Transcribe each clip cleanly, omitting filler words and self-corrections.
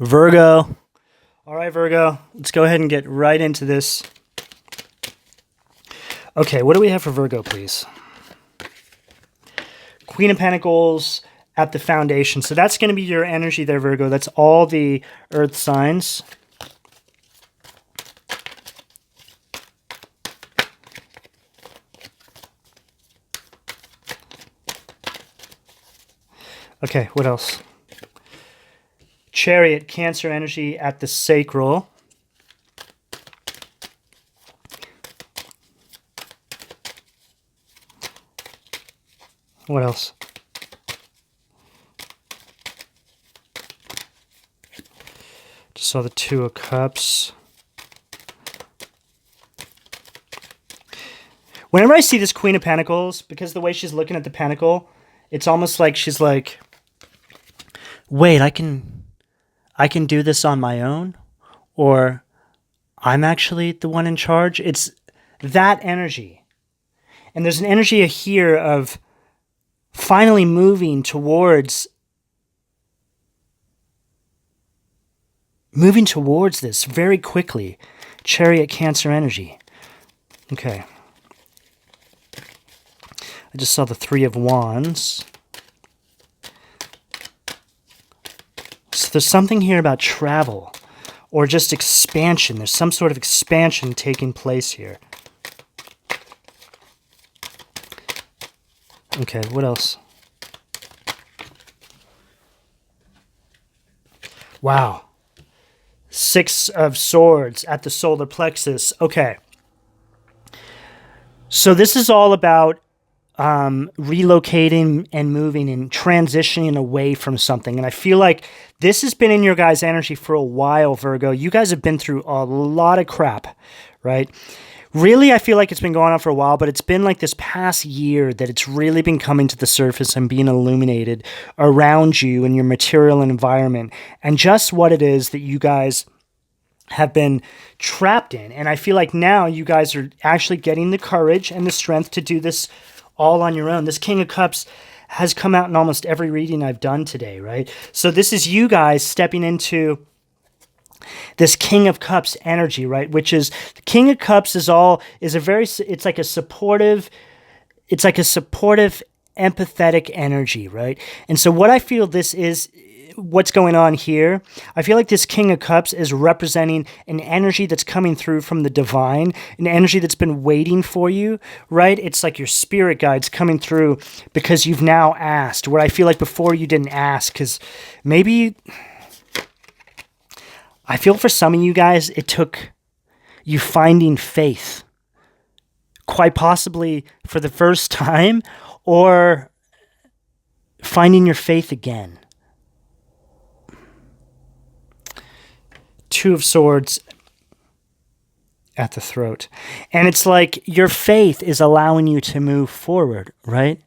Virgo. All right, Virgo, let's go ahead and get right into this. Okay, what do we have for Virgo, please? Queen of Pentacles at the foundation. So that's going to be your energy there, Virgo. That's all the earth signs. Okay, what else? Chariot, Cancer energy at the sacral. What else? Just saw the Two of Cups. Whenever I see this Queen of Pentacles, because the way she's looking at the pentacle, it's almost like she's like, wait, I can do this on my own, or I'm actually the one in charge. It's that energy. And there's an energy here of finally moving towards this very quickly. Chariot, Cancer energy. Okay. I just saw the Three of Wands. So there's something here about travel or just expansion. There's some sort of expansion taking place here. Okay, what else? Wow. Six of Swords at the solar plexus. Okay. So this is all about relocating and moving and transitioning away from something. And I feel like this has been in your guys' energy for a while, Virgo. You guys have been through a lot of crap, right? Really, I feel like it's been going on for a while, but it's been like this past year that it's really been coming to the surface and being illuminated around you and your material and environment and just what it is that you guys have been trapped in. And I feel like now you guys are actually getting the courage and the strength to do this all on your own. This King of Cups has come out in almost every reading I've done today, right? So this is you guys stepping into this King of Cups energy, right? Which is the King of Cups it's like a supportive, empathetic energy, right? And so what I feel this is, what's going on here, I feel like this King of Cups is representing an energy that's coming through from the divine, an energy that's been waiting for you, right? It's like your spirit guides coming through because you've now asked, where I feel like before you didn't ask, because maybe, I feel for some of you guys, it took you finding faith, quite possibly for the first time, or finding your faith again. Two of Swords at the throat. And it's like your faith is allowing you to move forward, right?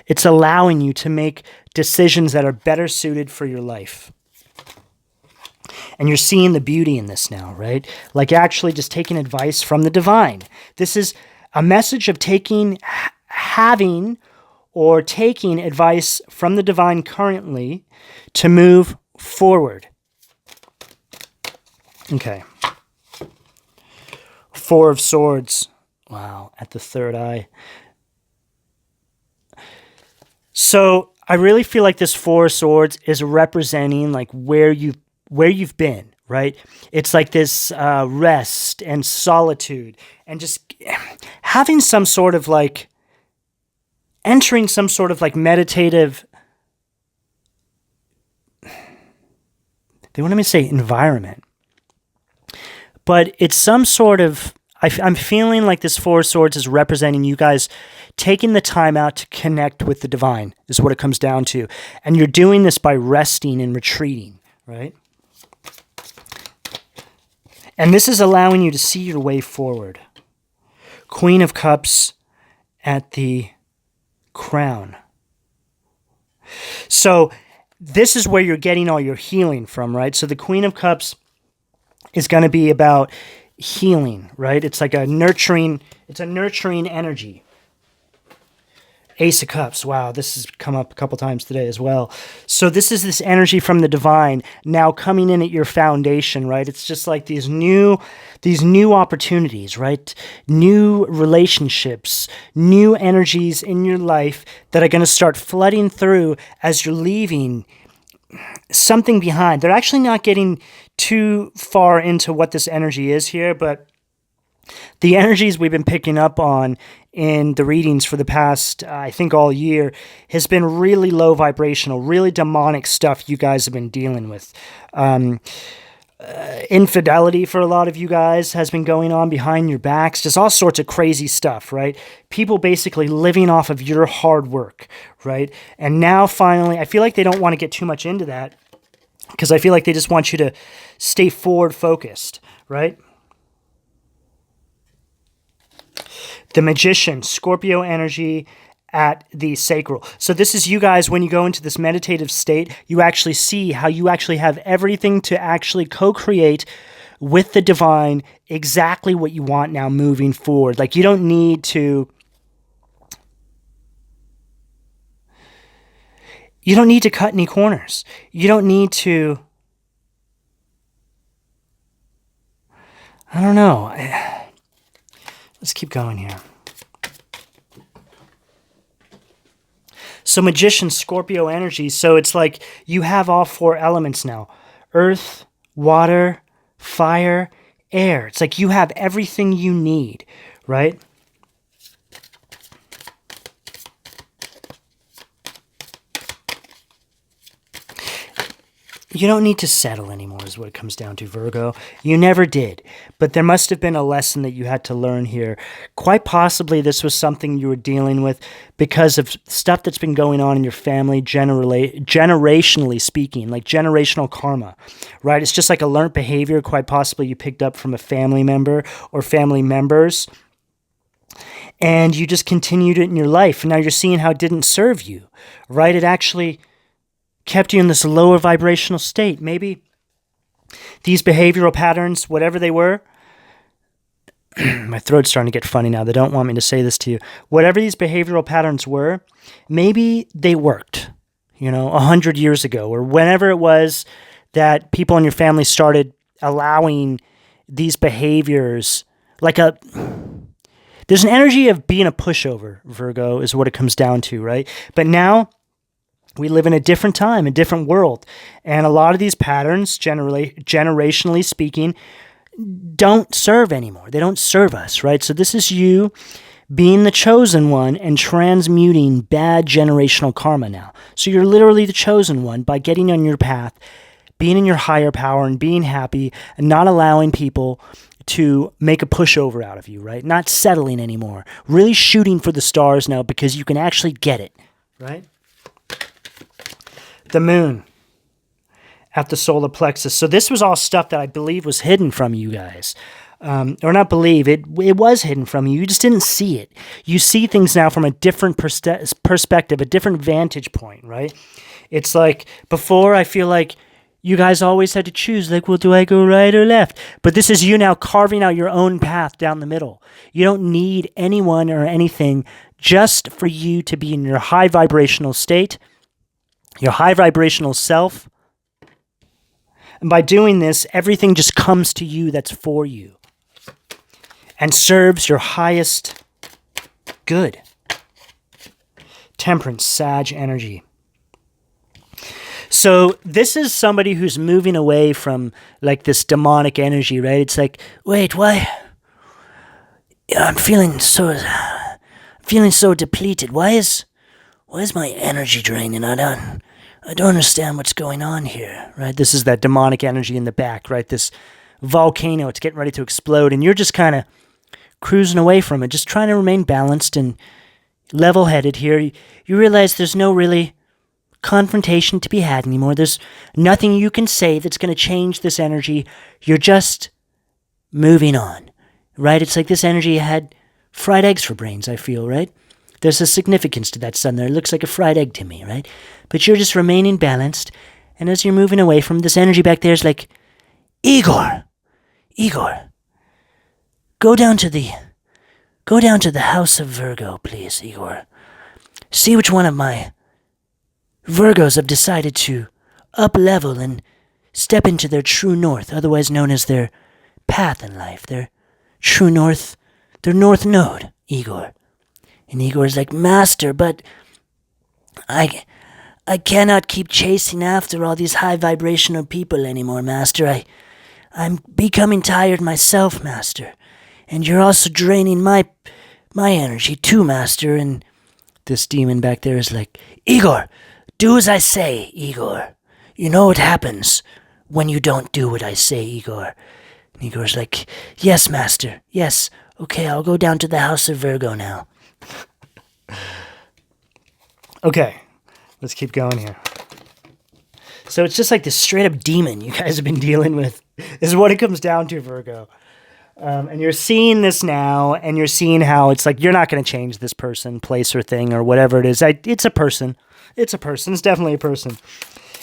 It's allowing you to make decisions that are better suited for your life. And you're seeing the beauty in this now, right? Like actually just taking advice from the divine. This is a message of taking advice from the divine currently to move forward. Okay. Four of Swords. Wow, at the third eye. So I really feel like this Four of Swords is representing like where you've been, right? It's like this rest and solitude and just having some sort of like entering some sort of like meditative, they want me to say environment. But it's some sort of, I'm feeling like this Four of Swords is representing you guys taking the time out to connect with the divine, is what it comes down to. And you're doing this by resting and retreating, right? And this is allowing you to see your way forward. Queen of Cups at the crown. So this is where you're getting all your healing from, right? So the Queen of Cups is going to be about healing, right? It's like it's a nurturing energy. Ace of Cups. Wow, this has come up a couple times today as well. So this is this energy from the divine now coming in at your foundation, right? It's just like these new opportunities, right? New relationships, new energies in your life that are going to start flooding through as you're leaving something behind. They're actually not getting too far into what this energy is here, but the energies we've been picking up on in the readings for the past, I think, all year has been really low vibrational, really demonic stuff you guys have been dealing with. Infidelity for a lot of you guys has been going on behind your backs, just all sorts of crazy stuff, right? People basically living off of your hard work, right? And now finally, I feel like they don't want to get too much into that because I feel like they just want you to stay forward focused, right? The Magician, Scorpio energy at the sacral. So this is you guys, when you go into this meditative state, you actually see how you actually have everything to actually co-create with the divine exactly what you want now moving forward. Like you don't need to cut any corners. You don't need to, I don't know. Let's keep going here. So Magician, Scorpio energy. So it's like you have all four elements now. Earth, water, fire, air. It's like you have everything you need, right? You don't need to settle anymore is what it comes down to, Virgo. You never did. But there must have been a lesson that you had to learn here. Quite possibly this was something you were dealing with because of stuff that's been going on in your family generationally speaking, like generational karma, right? It's just like a learned behavior quite possibly you picked up from a family member or family members. And you just continued it in your life. And now you're seeing how it didn't serve you, right? It actually kept you in this lower vibrational state. Maybe these behavioral patterns, whatever they were, my throat's starting to get funny now. They don't want me to say this to you. Whatever these behavioral patterns were, maybe they worked, 100 years ago or whenever it was that people in your family started allowing these behaviors. There's an energy of being a pushover, Virgo, is what it comes down to, right? But now we live in a different time, a different world. And a lot of these patterns, generationally speaking, don't serve anymore. They don't serve us, right? So this is you being the chosen one and transmuting bad generational karma now. So you're literally the chosen one by getting on your path, being in your higher power and being happy and not allowing people to make a pushover out of you, right? Not settling anymore. Really shooting for the stars now because you can actually get it, right? The Moon at the solar plexus. So this was all stuff that I believe was hidden from you guys. Or not believe, it was hidden from you. You just didn't see it. You see things now from a different perspective, a different vantage point, right? It's like before, I feel like you guys always had to choose, like, well, do I go right or left? But this is you now carving out your own path down the middle. You don't need anyone or anything just for you to be in your high vibrational state, your high vibrational self. And by doing this, everything just comes to you that's for you and serves your highest good. Temperance, Sag energy. So this is somebody who's moving away from like this demonic energy, right? It's like, wait, why? I'm feeling so depleted. Why is my energy draining? I don't understand what's going on here, right? This is that demonic energy in the back, right? This volcano, it's getting ready to explode, and you're just kind of cruising away from it, just trying to remain balanced and level-headed here. You realize there's no really confrontation to be had anymore. There's nothing you can say that's going to change this energy. You're just moving on, right? It's like this energy had fried eggs for brains, I feel, right? There's a significance to that sun there. It looks like a fried egg to me, right? But you're just remaining balanced, and as you're moving away from this energy back there is like, Igor, go down to the house of Virgo, please, Igor. see which one of my Virgos have decided to up level and step into their true north, otherwise known as their path in life, their true north, their north node, Igor. And Igor's like, Master, but I cannot keep chasing after all these high vibrational people anymore, Master. I'm becoming tired myself, Master. And you're also draining my energy too, Master. And this demon back there is like, Igor, do as I say, Igor. You know what happens when you don't do what I say, Igor. And Igor's like, yes, Master, yes. Okay, I'll go down to the House of Virgo now. Okay, let's keep going here. So it's just like this straight up demon you guys have been dealing with is what it comes down to, Virgo. And you're seeing this now, and you're seeing how it's like you're not going to change this person, place, or thing, or whatever it is. It's a person. It's a person. It's definitely a person.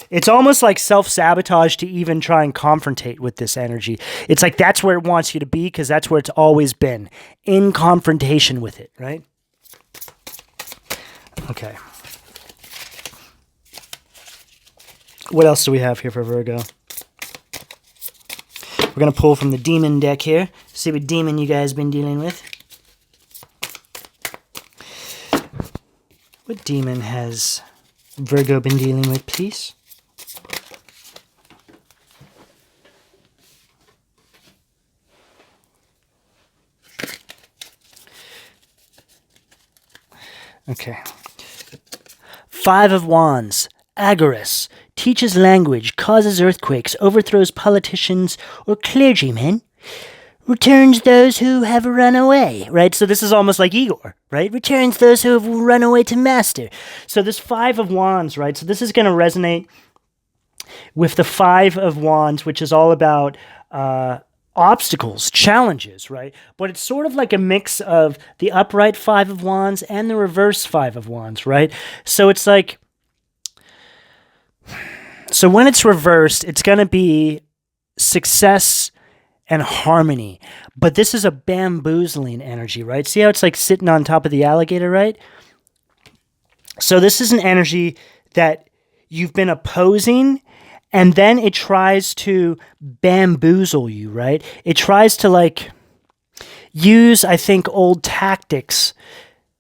It's almost like self-sabotage to even try and confrontate with this energy. It's like that's where it wants you to be because that's where it's always been, in confrontation with it, right? Okay. What else do we have here for Virgo? We're going to pull from the demon deck here. See what demon you guys been dealing with. What demon has Virgo been dealing with, please? Okay. Five of Wands. Agorist. Teaches language, causes earthquakes, overthrows politicians or clergymen, returns those who have run away, right? So this is almost like Igor, right? Returns those who have run away to Master. So this Five of Wands, right? So this is going to resonate with the Five of Wands, which is all about obstacles, challenges, right? But it's sort of like a mix of the upright Five of Wands and the reverse Five of Wands, right? So it's like, so when it's reversed, it's going to be success and harmony. But this is a bamboozling energy, right? See how it's like sitting on top of the alligator, right? So this is an energy that you've been opposing, and then it tries to bamboozle you, right? It tries to like use, I think, old tactics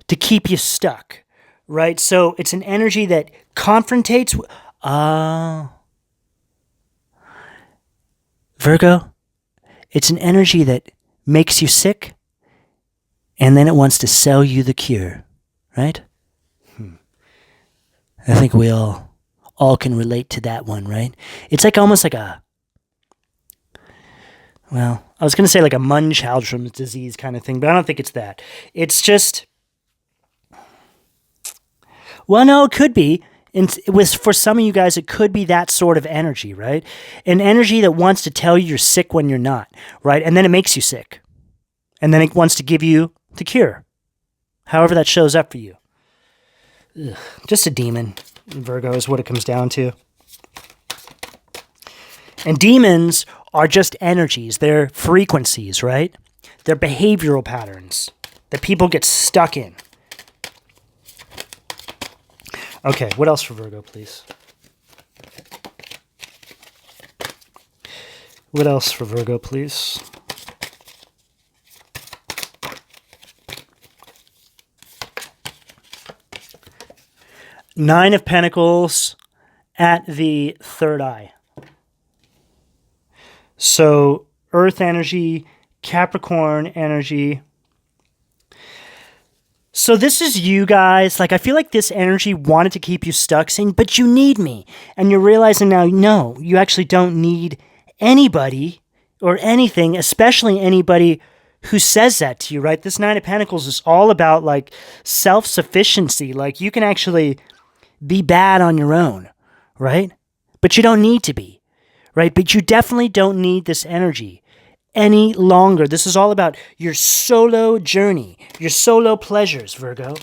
to keep you stuck, right? So it's an energy that confrontates. Virgo, it's an energy that makes you sick, and then it wants to sell you the cure, right? I think we all can relate to that one, right? It's like almost like a, well, I was going to say like a Munchausen's disease kind of thing, but I don't think it's that. It's just, well, no, it could be. And for some of you guys, it could be that sort of energy, right? An energy that wants to tell you you're sick when you're not, right? And then it makes you sick. And then it wants to give you the cure, however that shows up for you. Ugh. Just a demon, Virgo, is what it comes down to. And demons are just energies. They're frequencies, right? They're behavioral patterns that people get stuck in. Okay, what else for Virgo, please? What else for Virgo, please? Nine of Pentacles at the third eye. So, Earth energy, Capricorn energy. So this is you guys. Like, I feel like this energy wanted to keep you stuck, saying, but you need me. And you're realizing now, no, you actually don't need anybody or anything, especially anybody who says that to you, right? This Nine of Pentacles is all about, like, self-sufficiency. Like, you can actually be bad on your own, right? But you don't need to be, right? But you definitely don't need this energy any longer. This is all about your solo journey, your solo pleasures, Virgo.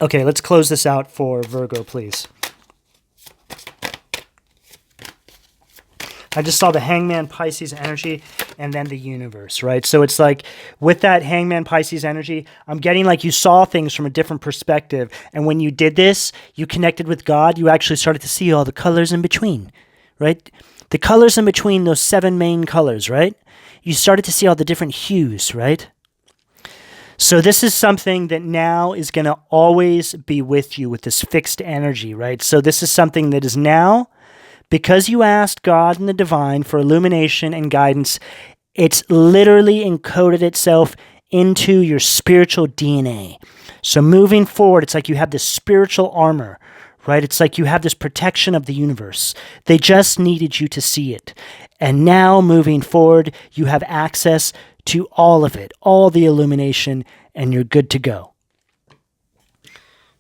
Okay, let's close this out for Virgo, please. I just saw the Hangman Pisces energy and then the universe, right? So it's like with that Hangman Pisces energy, I'm getting like you saw things from a different perspective. And when you did this, you connected with God, you actually started to see all the colors in between, right? The colors in between those 7 main colors, right? You started to see all the different hues, right? So this is something that now is going to always be with you with this fixed energy, right? So this is something that is now, because you asked God and the divine for illumination and guidance, it's literally encoded itself into your spiritual DNA. So moving forward, it's like you have this spiritual armor, right? It's like you have this protection of the universe. They just needed you to see it. And now moving forward, you have access to all of it, all the illumination, and you're good to go.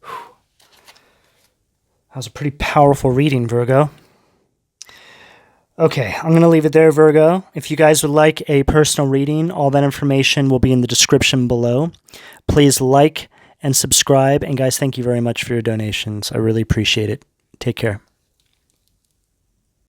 That was a pretty powerful reading, Virgo. Okay, I'm going to leave it there, Virgo. If you guys would like a personal reading, all that information will be in the description below. Please like and subscribe. And guys, thank you very much for your donations. I really appreciate it. Take care.